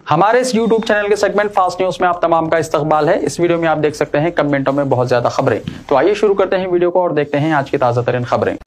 हमारे इस YouTube channel के सेगमेंट फास्ट न्यूज में आप तमाम का इस्तकबाल है। इस वीडियो में आप देख सकते हैं कमेंटों में बहुत ज्यादा खबरें। तो आइए शुरू करते हैं वीडियो को और देखते हैं आज की ताजा तरीन खबरें।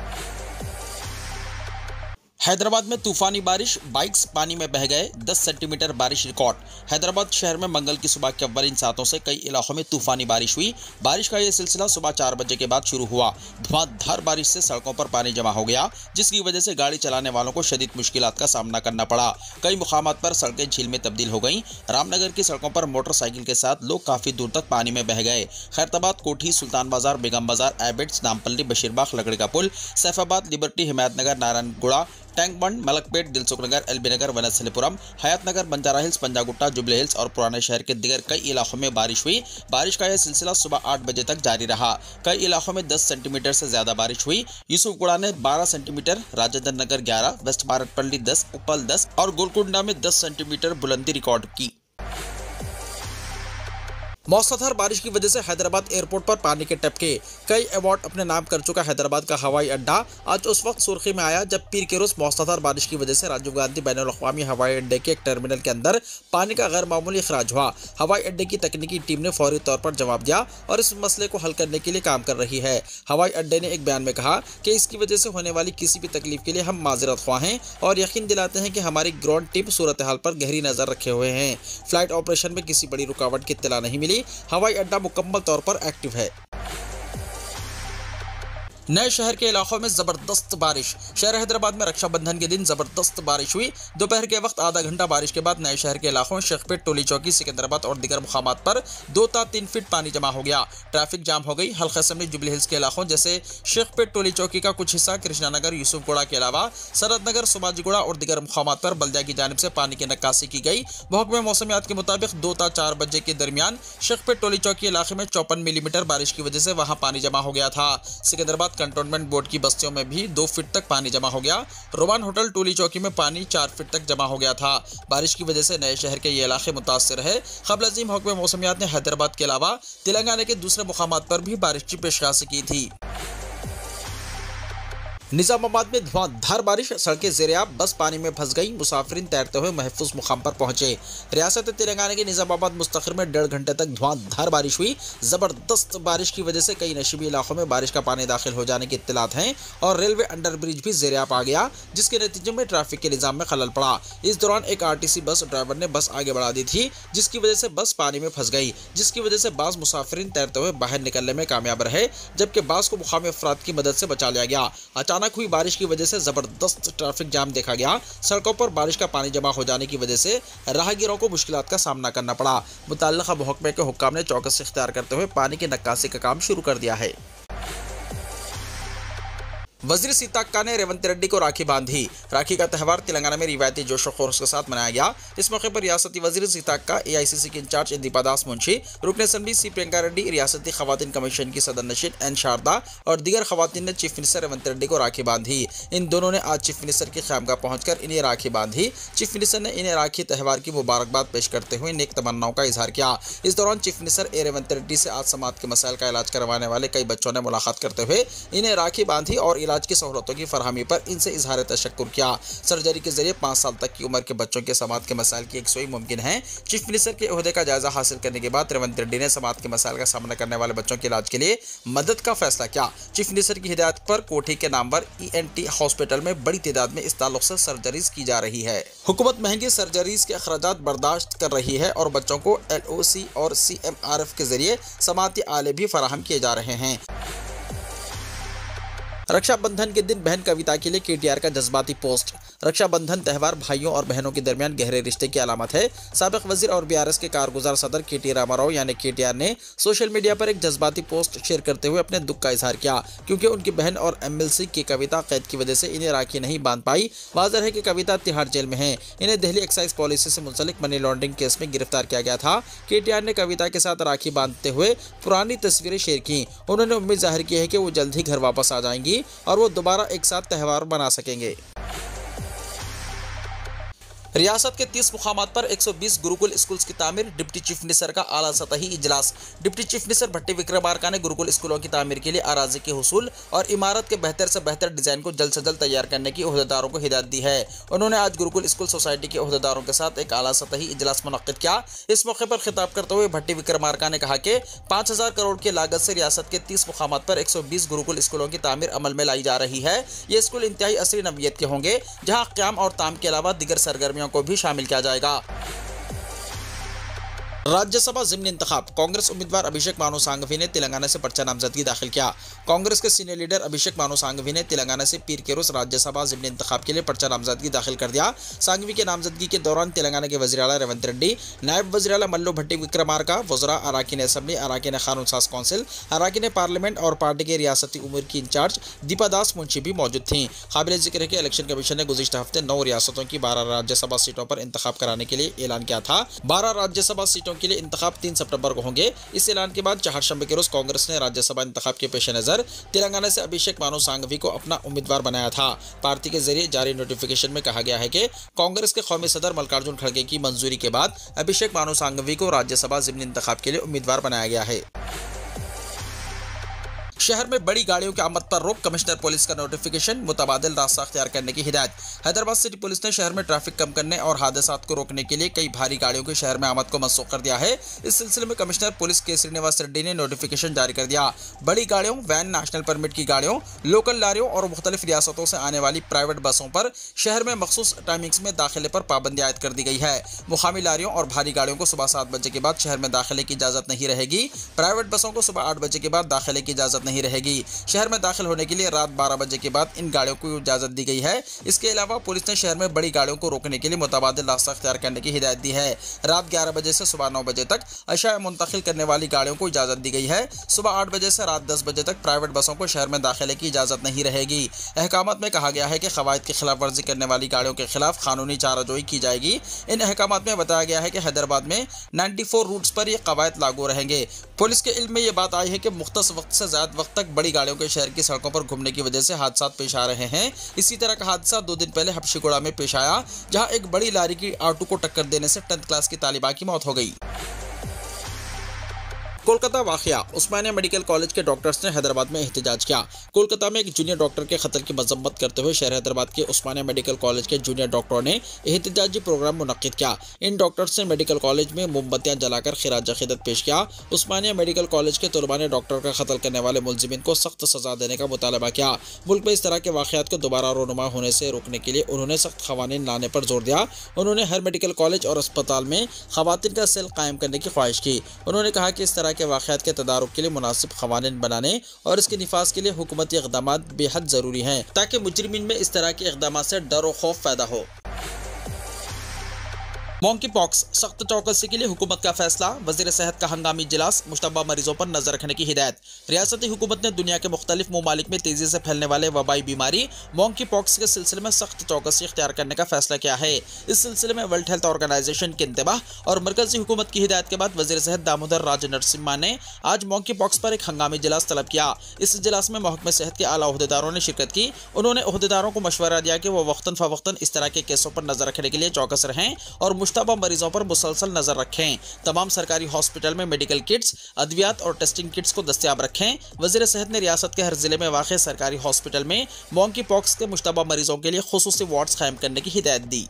हैदराबाद में तूफानी बारिश, बाइक्स पानी में बह गए, 10 सेंटीमीटर बारिश रिकॉर्ड। हैदराबाद शहर में मंगल की सुबह के अव्वल इन सातों से कई इलाकों में तूफानी बारिश हुई। बारिश का यह सिलसिला सुबह 4 बजे के बाद शुरू हुआ। धुआंधार बारिश से सड़कों पर पानी जमा हो गया, जिसकी वजह से गाड़ी चलाने वालों को शदीद मुश्किलात का सामना करना पड़ा। कई मुकामात पर सड़कें झील में तब्दील हो गईं। रामनगर की सड़कों पर मोटरसाइकिल के साथ लोग काफी दूर तक पानी में बह गए। खैरताबाद, कोठी, सुल्तान बाजार, बेगम बाजार, Abids, Nampally, Basheerbagh, Lakdi ka Pul, Saifabad, Liberty, Himayatnagar, Narayanguda, Tank Bund, Malakpet, Dilsukhnagar, LB Nagar, Vanasthalipuram, Hayat Nagar, Banjara Hills, Punjagutta, Jubilee Hills और पुराने शहर के दिगर कई इलाकों में बारिश हुई। बारिश का यह सिलसिला सुबह 8 बजे तक जारी रहा। कई इलाकों में 10 सेंटीमीटर से ज्यादा बारिश हुई। यूसुफगुड़ा ने 12 सेंटीमीटर, राजेंद्र नगर 11, वेस्ट भारतपल्ली 10, उपल 10 और गोलकुंडा में 10 सेंटीमीटर बुलंदी रिकॉर्ड की। मौसलाधार बारिश की वजह से हैदराबाद एयरपोर्ट पर पानी के टपके। कई अवार्ड अपने नाम कर चुका हैदराबाद का हवाई अड्डा आज उस वक्त सुर्खी में आया जब पीर के रोज मौसलाधार बारिश की वजह से राजीव गांधी बैनुल अक़वामी हवाई अड्डे के एक टर्मिनल के अंदर पानी का गैर मामूली अखराज हुआ। हवाई अड्डे की तकनीकी टीम ने फौरी तौर पर जवाब दिया और इस मसले को हल करने के लिए काम कर रही है। हवाई अड्डे ने एक बयान में कहा कि इसकी वजह से होने वाली किसी भी तकलीफ के लिए हम माजरत ख्वाह हैं और यकीन दिलाते हैं कि हमारी ग्राउंड टीम सूरत हाल पर गहरी नजर रखे हुए हैं। फ्लाइट ऑपरेशन में किसी बड़ी रुकावट की इत्तला नहीं मिली। हवाई अड्डा मुकम्मल तौर पर एक्टिव है। नए शहर के इलाकों में जबरदस्त बारिश। शहर हैदराबाद में रक्षाबंधन के दिन जबरदस्त बारिश हुई। दोपहर के वक्त आधा घंटा बारिश के बाद नए शहर के इलाकों में शेखपेट, टोली चौकी, सिकंदराबाद और दीगर मुकामात पर 2 ता 3 फीट पानी जमा हो गया। ट्रैफिक जाम हो गई। हल्का असम्बली, जुबली हिल्स के इलाकों जैसे शेखपेट, टोली चौकी का कुछ हिस्सा, कृष्णानगर, यूसुफगुड़ा के अलावा सरहद नगर, सुमाजीगुड़ा और दीगर मुकामात पर बल्दिया की जानिब से पानी की नक्कासी की गई। महकमे मौसमियात के मुताबिक 2 ता 4 बजे के दरमियान शेखपेट, टोली चौकी इलाके में 54 मिलीमीटर बारिश की वजह से वहां पानी जमा हो गया था। सिकंदराबाद कंटोनमेंट बोर्ड की बस्तियों में भी 2 फीट तक पानी जमा हो गया। रोमान होटल, टोली चौकी में पानी 4 फीट तक जमा हो गया था। बारिश की वजह से नए शहर के ये इलाके मुतासिर है। क़ब्ल अज़ीम महकमे मौसमियात ने हैदराबाद के अलावा तेलंगाना के दूसरे मुकामात पर भी बारिश की पेशकशी की थी। निजामाबाद में धुआंधार बारिश, सड़कें ज़ेरे-आब, बस पानी में फंस गई। मुसाफिरीन तैरते हुए महफूज मुकाम पर पहुंचे। रियासत तेलंगाना के निजामाबाद मुस्तखर में 1.5 घंटे तक धुआंधार बारिश हुई। ज़बरदस्त बारिश की वजह से कई नशीबी इलाकों में बारिश का पानी दाखिल हो जाने की इत्तलात हैं और रेलवे अंडर ब्रिज भी ज़ेरे-आब आ गया, जिसके नतीजे में ट्रैफिक के निज़ाम में खलल पड़ा। इस दौरान एक RTC बस ड्राइवर ने बस आगे बढ़ा दी थी, जिसकी वजह से बस पानी में फंस गई, जिसकी वजह से बाज़ मुसाफिरीन तैरते हुए बाहर निकलने में कामयाब रहे, जबकि बाज़ को मुकामी अफराद की मदद से बचा लिया गया। अचानक हुई बारिश की वजह से जबरदस्त ट्रैफिक जाम देखा गया। सड़कों पर बारिश का पानी जमा हो जाने की वजह से राहगीरों को मुश्किलात का सामना करना पड़ा। मुतल्लिका महकमे के हुक्काम ने चौकसी इख्तियार करते हुए पानी की नक्कासी का काम शुरू कर दिया है। वज़ीर सीताक्का ने रेवंत रेड्डी को राखी बांधी। राखी का त्यौहार तेलंगाना में रिवायती जोश और खरोश के साथ मनाया गया। इस मौके पर रियासती वज़ीर सीताक्का, AICC के इंचार्ज इंदिपा दास मुंशी, रुकन असेंबली सी प्रियंका रेड्डी, रियासती खवातीन कमीशन की सदर नशीन N शारदा और दीगर खवातीन ने चीफ मिनिस्टर रेवंत रेड्डी को राखी बांधी। इन दोनों ने आज चीफ मिनिस्टर की ख़यामगाह पहुंचकर इन्हें राखी बांधी। चीफ मिनिस्टर ने इन्हें राखी त्यौहार की मुबारकबाद पेश करते हुए नेक तमन्नाओं का इजहार किया। इस दौरान चीफ मिनिस्टर रेवंत रेड्डी से आज समाज के मसाइल का इलाज करवाने वाले कई बच्चों ने मुलाकात करते हुए इन्हें राखी बांधी और इलाज की सहूलतों की फरहमी पर इनसे इजहार तशक्कुर किया। सर्जरी के जरिए 5 साल तक की उम्र के बच्चों के समाज के मसाइल की यकसुई मुमकिन है। चीफ मिनिस्टर के ओहदे का जायजा हासिल करने के बाद रेवंत रेड्डी ने समाज के मसाइल का सामना करने वाले बच्चों के इलाज के लिए मदद का फैसला किया। चीफ मिनिस्टर की हिदायत पर कोठी के नामवर ENT हॉस्पिटल में बड़ी तादाद में इस ताल्लुक से सर्जरीज की जा रही है। हुकूमत महंगी सर्जरीज के अखराजात बर्दाश्त कर रही है और बच्चों को LOC और CMRF के जरिए समाती आले भी फराहम किए जा रहे हैं। रक्षाबंधन के दिन बहन कविता के लिए KTR का जज्बाती पोस्ट। रक्षाबंधन त्यौहार भाइयों और बहनों के दरमियान गहरे रिश्ते की अलामत है। साबिक वजीर और BRS के कारगुजार सदर KT रामाराव यानी KTR ने सोशल मीडिया पर एक जज्बाती पोस्ट शेयर करते हुए अपने दुख का इजहार किया, क्योंकि उनकी बहन और MLC की कविता कैद की वजह से इन्हें राखी नहीं बांध पाई। वाज़ेह है कि कविता तिहाड़ जेल में है। इन्हें दिल्ली एक्साइज पॉलिसी से मुंसलिक मनी लॉन्ड्रिंग केस में गिरफ्तार किया गया था। KTR ने कविता के साथ राखी बांधते हुए पुरानी तस्वीरें शेयर की। उन्होंने उम्मीद जाहिर की है कि वो जल्द ही घर वापस आ जाएंगी और वो दोबारा एक साथ त्यौहार मना सकेंगे। रियासत के 30 मुकामात पर 120 गुरुकुल स्कूल्स की तामीर, डिप्टी चीफ मिनिस्टर का आला सतही इजलास। डिप्टी चीफ मिनिस्टर भट्टी विक्रमार्का ने गुरुकुल स्कूलों की तामीर के लिए अराजी के हुसूल और इमारत के बेहतर से बेहतर डिजाइन को जल्द से जल्द तैयार करने की ओहदेदारों को हिदायत दी है। उन्होंने आज गुरुकुल स्कूल सोसाइटी के ओहदेदारों के साथ एक आला सतही इजलास मुनक्किद किया। इस मौके पर खिताब करते हुए भट्टी विक्रमार्का ने कहा कि 5000 करोड़ की लागत से रियासत के 30 मुकामात पर 120 गुरुकुल स्कूलों की तामीर अमल में लाई जा रही है। ये स्कूल इंतहाई असली नवीयत के होंगे, जहां क़याम और ताम के अलावा दीगर सरगर्मियों को भी शामिल किया जाएगा। राज्यसभा ज़िमनी इंतखाब, कांग्रेस उम्मीदवार अभिषेक मानु सांघवी ने तेलंगाना से पर्चा नामजदगी दाखिल किया। कांग्रेस के सीनियर लीडर अभिषेक मानु सांघवी ने तेलंगाना से पीर के रोज राज्यसभा ज़िमनी इंतखाब के लिए पर्चा नामजदगी दाखिल कर दिया। सांघवी के नामजदगी के दौरान तेलंगाना के वज़ीर आला रेवंत रेड्डी, नायब वज़ीर आला मल्लू भट्टी विक्रमार्का, वज़रा, अराकीन असम्बली, अराकीन कानून साज कौंसिल, अराकीन पार्लियामेंट और पार्टी के रियासती उमूर की इंचार्ज दीपा दास मुंशी भी मौजूद थीं। काबिल जिक्र है कि इलेक्शन कमीशन ने गुज़िश्ता हफ्ते 9 रियासतों की 12 राज्यसभा सीटों पर इंतखाब कराने के लिए ऐलान किया था। 12 राज्यसभा सीटों के लिए इंतखाब 3 सितंबर को होंगे। इस ऐलान के बाद चारशंबे के रोज कांग्रेस ने राज्यसभा इंतखाब के पेश नजर तेलंगाना से अभिषेक मानु सांघवी को अपना उम्मीदवार बनाया था। पार्टी के जरिए जारी नोटिफिकेशन में कहा गया है कि कांग्रेस के कौमी सदर मल्लिकार्जुन खड़गे की मंजूरी के बाद अभिषेक मानु सांघवी को राज्यसभा ज़िमनी इंतखाब के लिए उम्मीदवार बनाया गया है। शहर में बड़ी गाड़ियों की आमद पर रोक, कमिश्नर पुलिस का नोटिफिकेशन, मुतबादिल रास्ता अख्तियार करने की हिदायत। हैदराबाद सिटी पुलिस ने शहर में ट्रैफिक कम करने और हादसात को रोकने के लिए कई भारी गाड़ियों की शहर में आमद को मनसूख कर दिया है। इस सिलसिले में कमिश्नर पुलिस के श्रीनिवास रेड्डी ने नोटिफिकेशन जारी कर दिया। बड़ी गाड़ियों, वैन, नेशनल परमिट की गाड़ियों, लोकल लारियों और मुख्तलिफ रियासतों से आने वाली प्राइवेट बसों पर शहर में मखसूस टाइमिंग्स में दाखिले पर पाबंदी आयद कर दी गई है। मुकामी लारियों और भारी गाड़ियों को सुबह 7 बजे के बाद शहर में दाखिले की इजाजत नहीं रहेगी। प्राइवेट बसों को सुबह 8 बजे के बाद दाखिले की इजाजत नहीं रहेगी। शहर में दाखिल होने के लिए रात 12 बजे के बाद इन गाड़ियों को इजाजत दी गई है। इसके अलावा पुलिस ने शहर में बड़ी गाड़ियों को रोकने के लिए मुतबादिल रास्ता अख्तियार करने की हिदायत दी है। रात 11 बजे से सुबह 9 बजे तक अशाया मुंतकिल करने वाली गाड़ियों को इजाजत दी गई है। सुबह 8 बजे से रात 10 बजे तक प्राइवेट बसों को शहर में दाखिले की इजाजत नहीं रहेगी। अहकामात में कहा गया है कि क़वायद की खिलाफ वर्जी करने वाली गाड़ियों के खिलाफ कानूनी चाराजोई की जाएगी। इन अहकामात में बताया गया है कि हैदराबाद में 94 रूट्स पर ये क़वायद लागू रहेंगे। पुलिस के इल्म में ये बात आई है कि मुख्तस वक्त से ज़्यादा वक्त तक बड़ी गाड़ियों के शहर की सड़कों पर घूमने की वजह से हादसा पेश आ रहे हैं। इसी तरह का हादसा 2 दिन पहले हबशीगुड़ा में पेश आया, जहां एक बड़ी लारी की ऑटो को टक्कर देने से 10th क्लास की तालिबा की मौत हो गई। कोलकाता वाक़या, उस्मानिया मेडिकल कॉलेज के डॉक्टर्स ने हैदराबाद में एहतजाज किया। कोलकाता में एक जूनियर डॉक्टर के कत्ल की मजम्मत करते हुए शहर हैदराबाद के उस्मानिया मेडिकल कॉलेज के जूनियर डॉक्टरों ने एहतजाजी प्रोग्राम मुनक्किद किया। इन डॉक्टर्स ने मेडिकल कॉलेज में मोमबत्तियां जलाकर खिराज अक़ीदत पेश किया। उस्मानिया मेडिकल कॉलेज के तलबा ने डॉक्टर का कत्ल करने वाले मुलजिमीन को सख्त सजा देने का मुतालबा किया। मुल्क में इस तरह के वाक़यात को दोबारा रोनुमा होने से रोकने के लिए उन्होंने सख्त क़वानीन लाने पर जोर दिया। उन्होंने हर मेडिकल कॉलेज और अस्पताल में ख़वातीन का सेल कायम करने की ख्वाहिश की। उन्होंने कहा कि इस तरह के वाक़यात के तदारुक के लिए मुनासिब क़वानीन बनाने और इसके निफाज के लिए हुकूमती इक़दामात बेहद ज़रूरी हैं, ताकि मुजरिमीन में इस तरह के इक़दामात से डर और खौफ पैदा हो। मॉन्की पॉक्स, सख्त चौकसी के लिए हुकूमत का फैसला, वज़ीर सेहत का हंगामी इजलास, मुश्तबा मरीजों पर नजर रखने की हिदायत। रियासती हुकूमत ने दुनिया के मुख्तलिफ ममालिक में तेजी से फैलने वाले वबाई बीमारी मॉन्की पॉक्स के सिलसिले में सख्त चौकसी इख्तियार करने का फैसला किया है। इस सिलसिले में वर्ल्ड हेल्थ ऑर्गेनाइजेशन के इंतबाह और मरकजी हुकूमत की हिदायत के बाद वज़ीर सेहत दामोदर राज नरसिम्हा ने आज मॉन्की पॉक्स पर एक हंगामी इजलास तलब किया। इस इजलास में महकमा सेहत के आला ओहदेदारों ने शिरकत की। उन्होंने ओहदेदारों को मशवरा दिया कि वह वक्तन फ़वक्तन इस तरह के केसों पर नजर रखने के लिए चौकस रहें और मुश्तबा मरीजों पर मुसलसल नजर रखें। तमाम सरकारी हॉस्पिटल में मेडिकल किट्स, अद्वियात और टेस्टिंग किट्स को दस्तयाब रखें। वज़ीर सेहत ने रियासत के हर जिले में वाक़ सरकारी हॉस्पिटल में मॉन्की पॉक्स के मुश्तबा मरीजों के लिए खुसूसी वार्ड्स कायम करने की हिदायत दी।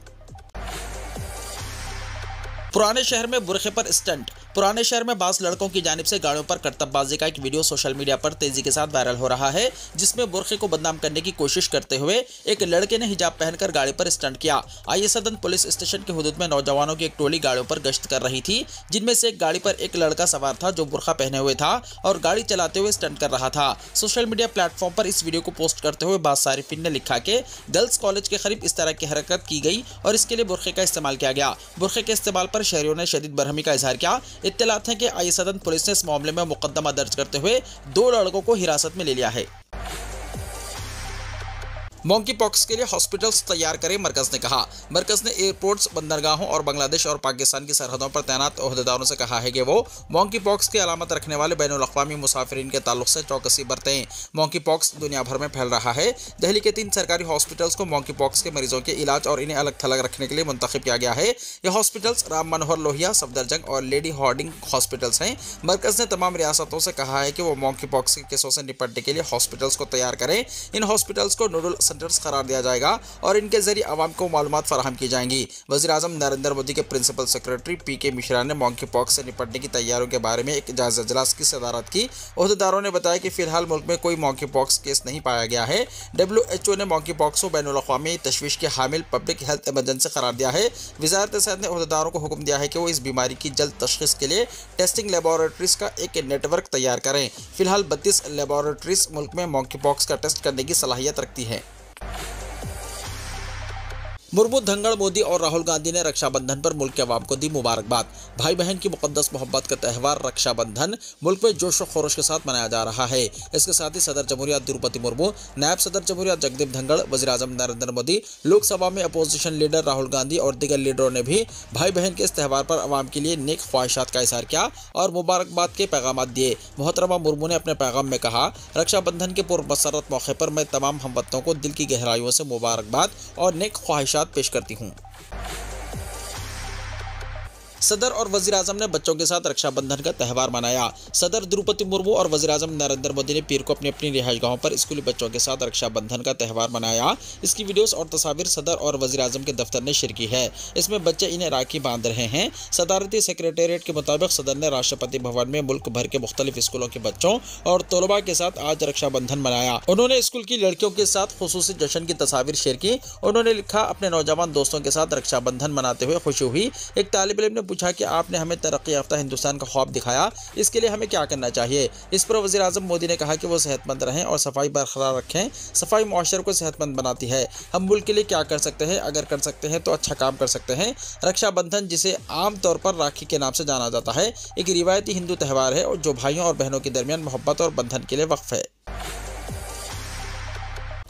पुराने शहर में बुरखे पर स्टंट। पुराने शहर में बाज़ लड़कों की जानिब से गाड़ियों पर करतबबाजी का एक वीडियो सोशल मीडिया पर तेजी के साथ वायरल हो रहा है, जिसमें बुरखे को बदनाम करने की कोशिश करते हुए एक लड़के ने हिजाब पहनकर गाड़ी पर स्टंट किया। आइए सदन पुलिस स्टेशन के हुदूद में नौजवानों की एक टोली गाड़ियों पर गश्त कर रही थी, जिनमें से एक गाड़ी पर एक लड़का सवार था जो बुरखा पहने हुए था और गाड़ी चलाते हुए स्टंट कर रहा था। सोशल मीडिया प्लेटफॉर्म पर इस वीडियो को पोस्ट करते हुए बाज़ सारिफिन ने लिखा कि गर्ल्स कॉलेज के करीब इस तरह की हरकत की गई और इसके लिए बुरखे का इस्तेमाल किया गया। बुरखे के इस्तेमाल पर शहरियों ने शदीद बरहमी का इजहार किया। इत्तलात है कि आई सदन पुलिस ने इस मामले में मुकदमा दर्ज करते हुए 2 लड़कों को हिरासत में ले लिया है। मॉन्की पॉक्स के लिए हॉस्पिटल्स तैयार करें, मरकज ने कहा। मरकज ने एयरपोर्ट्स, बंदरगाहों और बांग्लादेश और पाकिस्तान की सरहदों पर तैनात ओहदेदारों से कहा है कि वो मॉन्की पॉक्स की अलामत रखने वाले बैनुल-अक़वामी मुसाफिरीन के ताल्लुक से चौकसी बरतें। मॉन्की पॉक्स दुनिया भर में फैल रहा है। दिल्ली के 3 सरकारी हॉस्पिटल्स को मॉन्की पॉक्स के मरीजों के इलाज और इन्हें अलग थलग रखने के लिए मुंतखब किया गया है। ये हॉस्पिटल्स राम मनोहर लोहिया, सफदरजंग और लेडी हार्डिंग हॉस्पिटल्स हैं। मरकज ने तमाम रियासतों से कहा है कि वो मॉन्की पॉक्स के केसों से निपटने के लिए हॉस्पिटल्स को तैयार करें। इन हॉस्पिटल्स को नोडल सेंटर्स करार दिया जाएगा और इनके जरिए आवाम को मालूमात फराहम की जाएंगी। वज़ीर-ए-आज़म नरेंद्र मोदी के प्रिंसिपल सेक्रेटरी पीके मिश्रा ने मॉन्की पॉक्स से निपटने की तैयारियों के बारे में एक जायजा इजलास की सदारत की। ओहदेदारों ने बताया कि फिलहाल मुल्क में कोई मॉन्की पॉक्स केस नहीं पाया गया है। WHO ने मॉन्की पॉक्स को बैनुल-अक़वामी तशवीश के हामिल पब्लिक हेल्थ इमरजेंसी करार दिया है। वज़ारत सेहत ने ओहदेदारों को हुक्म दिया है कि वो इस बीमारी की जल्द तशख़ीस के लिए टेस्टिंग लेबॉरेटरीज का एक नेटवर्क तैयार करें। फिलहाल 32 लेबॉरेटरीज मुल्क में मॉन्की पॉक्स का टेस्ट करने की सलाहियत रखती हैं। मुर्मू, धंगड़, मोदी और राहुल गांधी ने रक्षाबंधन पर मुल्क के अवाम को दी मुबारकबाद। भाई बहन की मुक़द्दस मोहब्बत का त्यौहार रक्षाबंधन मुल्क में जोश व खरोश के साथ मनाया जा रहा है। इसके साथ ही सदर जमहूरिया द्रौपदी मुर्मू, नायब सदर जमहूरिया जगदीप धंगड़, वज़ीर-ए-आज़म नरेंद्र मोदी, लोकसभा में अपोजिशन लीडर राहुल गांधी और दीगर लीडरों ने भी भाई बहन के इस त्यौहार पर अवाम के लिए नेक ख्वाहिशात का इज़हार किया और मुबारकबाद के पैगाम दिए। मोहतरमा मुर्मू ने अपने पैगाम में कहा, रक्षाबंधन के पुरमसरत मौके पर मैं तमाम हमवतनों को दिल की गहराइयों से मुबारकबाद और नेक ख्वाहिशात पेश करती हूँ। सदर और वज़ीर-ए-आज़म ने बच्चों के साथ रक्षाबंधन का त्यौहार मनाया। सदर द्रौपदी मुर्मू और वज़ीर-ए-आज़म नरेंद्र मोदी ने पीर को अपनी अपनी रिहाइशगाहों पर स्कूली बच्चों के साथ रक्षाबंधन का त्यौहार मनाया। इसकी वीडियोस और तस्वीर सदर और वज़ीर-ए-आज़म के दफ्तर ने शेयर की है। इसमें बच्चे इन्हें राखी बांध रहे हैं। सदारती सेक्रेटेरिएट के मुताबिक सदर ने राष्ट्रपति भवन में मुल्क भर के मुख्तलिफ स्कूलों के बच्चों और तलबा के साथ आज रक्षाबंधन मनाया। उन्होंने स्कूल की लड़कियों के साथ खुसूसी जश्न की तस्वीर शेयर की। उन्होंने लिखा, अपने नौजवान दोस्तों के साथ रक्षाबंधन मनाते हुए खुशी हुई। एक तालिब इल्म ने पूछा कि आपने हमें तरक्की याफ्ता हिंदुस्तान का ख्वाब दिखाया, इसके लिए हमें क्या करना चाहिए। इस पर वज़ीर-ए-आज़म मोदी ने कहा कि वो सेहतमंद रहें और सफाई बरकरार रखें। सफाई मुआशरे को सेहतमंद बनाती है। हम मुल्क के लिए क्या कर सकते हैं? अगर कर सकते हैं तो अच्छा काम कर सकते हैं। रक्षाबंधन, जिसे आम तौर पर राखी के नाम से जाना जाता है, एक रिवायती हिंदू त्यौहार है और जो भाइयों और बहनों के दरमियान मोहब्बत और बंधन के लिए वक्फ है।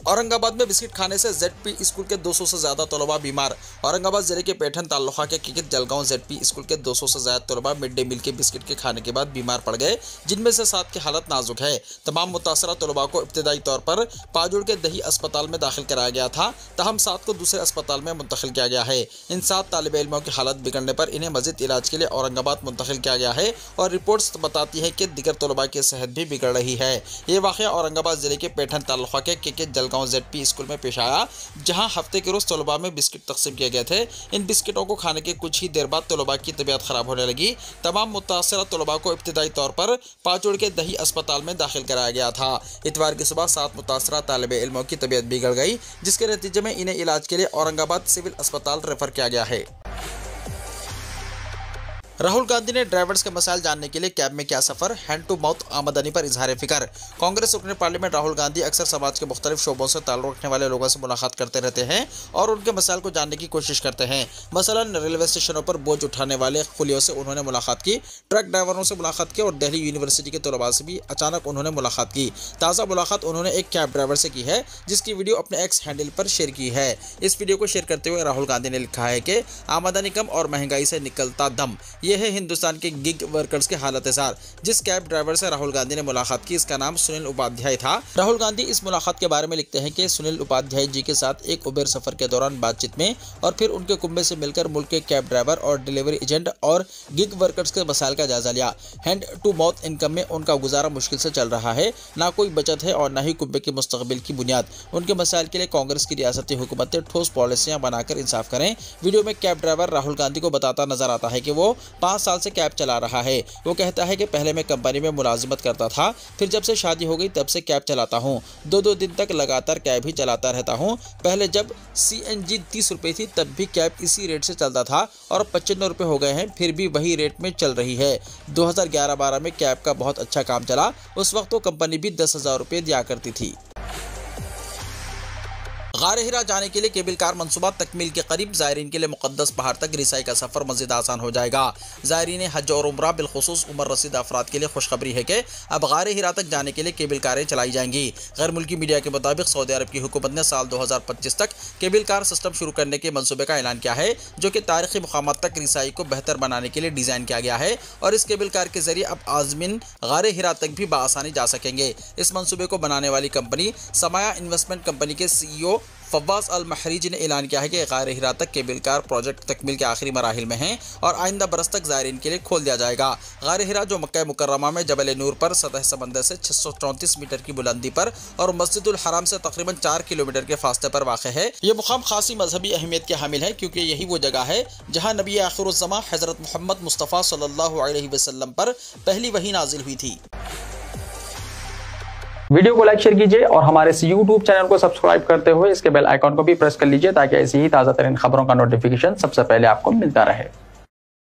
औरंगाबाद में बिस्किट खाने से ZP स्कूल के 200 से ज़्यादा तलबा बीमार। औरंगाबाद जिले के पैठन तालुका के किकित जलगांव ZP स्कूल के 200 से ज़्यादा तलबा मिड डे मील के बिस्किट के खाने के बाद बीमार पड़ गए, जिनमें से 7 की हालत नाजुक है। तमाम मुतासरा तलबा को इब्तदाई तौर पर पाजुड़ के दही अस्पताल में दाखिल कराया गया था, ताहम 7 को दूसरे अस्पताल में मुंतकिल किया गया है। इन 7 तालिब इल्मों की हालत बिगड़ने पर इन्हें मज़ीद इलाज के लिए औरंगाबाद मुंतकिल किया गया है और रिपोर्ट्स बताती है कि दिगर तलबा की सेहत भी बिगड़ रही है। ये वाक़या औरंगाबाद जिले के पैठन तालुका के किकित जलगांव ZP स्कूल पेश आया, जहां हफ्ते के रोज तलबा में बिस्किट तकसीम किए गए थे। इन बिस्किटों को खाने के कुछ ही देर बाद तलबा की तबीयत खराब होने लगी। तमाम मुतासरा तलबा को इब्तदाई तौर पर पाचोड़ के दही अस्पताल में दाखिल कराया गया था। इतवार की सुबह 7 मुतासरा तालिब इल्मों की तबीयत बिगड़ गई, जिसके नतीजे में इन्हें इलाज के लिए औरंगाबाद सिविल अस्पताल रेफर किया गया है। राहुल गांधी ने ड्राइवर्स के मसाइल जानने के लिए कैब में किया सफर, हैंड टू माउथ आमदनी पर इजहार फिक्र। कांग्रेस रुकन पार्लियामेंट राहुल गांधी अक्सर समाज के मुख्तलिफ शोबों से ताल्लुक रखने वाले लोगों से मुलाकात करते रहते हैं और उनके मसाइल को जानने की कोशिश करते हैं। मसलन रेलवे स्टेशनों पर बोझ उठाने वाले कुलियों से उन्होंने मुलाकात की, ट्रक ड्राइवरों से मुलाकात की और दिल्ली यूनिवर्सिटी के तलबा से भी अचानक उन्होंने मुलाकात की। ताज़ा मुलाकात उन्होंने एक कैब ड्राइवर से की है, जिसकी वीडियो अपने एक्स हैंडल पर शेयर की है। इस वीडियो को शेयर करते हुए राहुल गांधी ने लिखा है कि आमदनी कम और महंगाई से निकलता दम, यह है हिंदुस्तान के गिग वर्कर्स के हालत जार। जिस कैब ड्राइवर से राहुल गांधी ने मुलाकात की, इसका नाम सुनील उपाध्याय था। राहुल गांधी इस मुलाकात के बारे में लिखते हैं कि सुनील उपाध्याय जी के साथ एक उबेर सफर के दौरान बातचीत में और फिर उनके कुंबे से मिलकर मुल्क के कैब ड्राइवर और डिलीवरी एजेंट और गिग वर्कर्स के मसाइल का जायजा लिया। हैंड टू माउथ इनकम में उनका गुजारा मुश्किल से चल रहा है, ना कोई बचत है और ना ही कुंबे के मुस्तकबिल की बुनियाद। उनके मसाइल के लिए कांग्रेस की रियासती हुकूमतें ठोस पॉलिसियां बनाकर इंसाफ करें। वीडियो में कैब ड्राइवर राहुल गांधी को बताता नजर आता है कि वो 5 साल से कैब चला रहा है। वो कहता है कि पहले मैं कंपनी में मुलाजिमत करता था, फिर जब से शादी हो गई तब से कैब चलाता हूँ। 2-2 दिन तक लगातार कैब ही चलाता रहता हूँ। पहले जब CNG 30 रुपये थी तब भी कैब इसी रेट से चलता था और 95 रुपये हो गए हैं, फिर भी वही रेट में चल रही है। 2011-12 में कैब का बहुत अच्छा काम चला, उस वक्त वो कंपनी भी 10,000 रुपये दिया करती थी। गारे हिरा जाने के लिए केबल कार मंसूबा तकमील के करीब ज़ायरीन के लिए मुक़द्दस पहाड़ तक रिसाई का सफ़र मज़ीद आसान हो जाएगा। ज़ायरीन हज और उम्रा बिलखुसूस उम्र रसीद अफराद के लिए खुशखबरी है कि अब गारे हिरा तक जाने के लिए केबल कारें चलाई जाएंगी। गैर मुल्की मीडिया के मुताबिक सऊदी अरब की हुकूमत ने साल 2025 तक केबल कार सिस्टम शुरू करने के मनसूबे का ऐलान किया है, जो कि तारीखी मुकामात तक रिसाई को बेहतर बनाने के लिए डिज़ाइन किया गया है और इस केबल कार के जरिए अब आज़मीन गारे हिरा तक भी बआसानी जा सकेंगे। इस मनसूबे को बनाने वाली कंपनी समाया इन्वेस्टमेंट कंपनी के CEO फवाज अल महरीज ने ऐलान किया है कि गारे हिरा तक केबल कार प्रोजेक्ट तकमील के आखिरी मराहिल में हैं और आइंदा बरस तक ज़ायरीन के लिए खोल दिया जाएगा। गारे हिरा जो मक्का मुकर्रमा में जबल नूर पर सतह समंदर से 634 मीटर की बुलंदी पर और मस्जिदुल हराम से तकरीबन 4 किलोमीटर के फासले पर वाक़ है। ये मुकाम खासी मजहबी अहमियत के हामिल है, क्योंकि यही वो जगह है जहाँ नबी आखिरुज़्ज़मा हज़रत मोहम्मद मुस्तफ़ा सल्लल्लाहु अलैहि वसल्लम पर पहली वही नाजिल हुई थी। वीडियो को लाइक शेयर कीजिए और हमारे इस YouTube चैनल को सब्सक्राइब करते हुए इसके बेल आइकॉन को भी प्रेस कर लीजिए, ताकि ऐसी ही ताज़ा तरीन खबरों का नोटिफिकेशन सबसे पहले आपको मिलता रहे।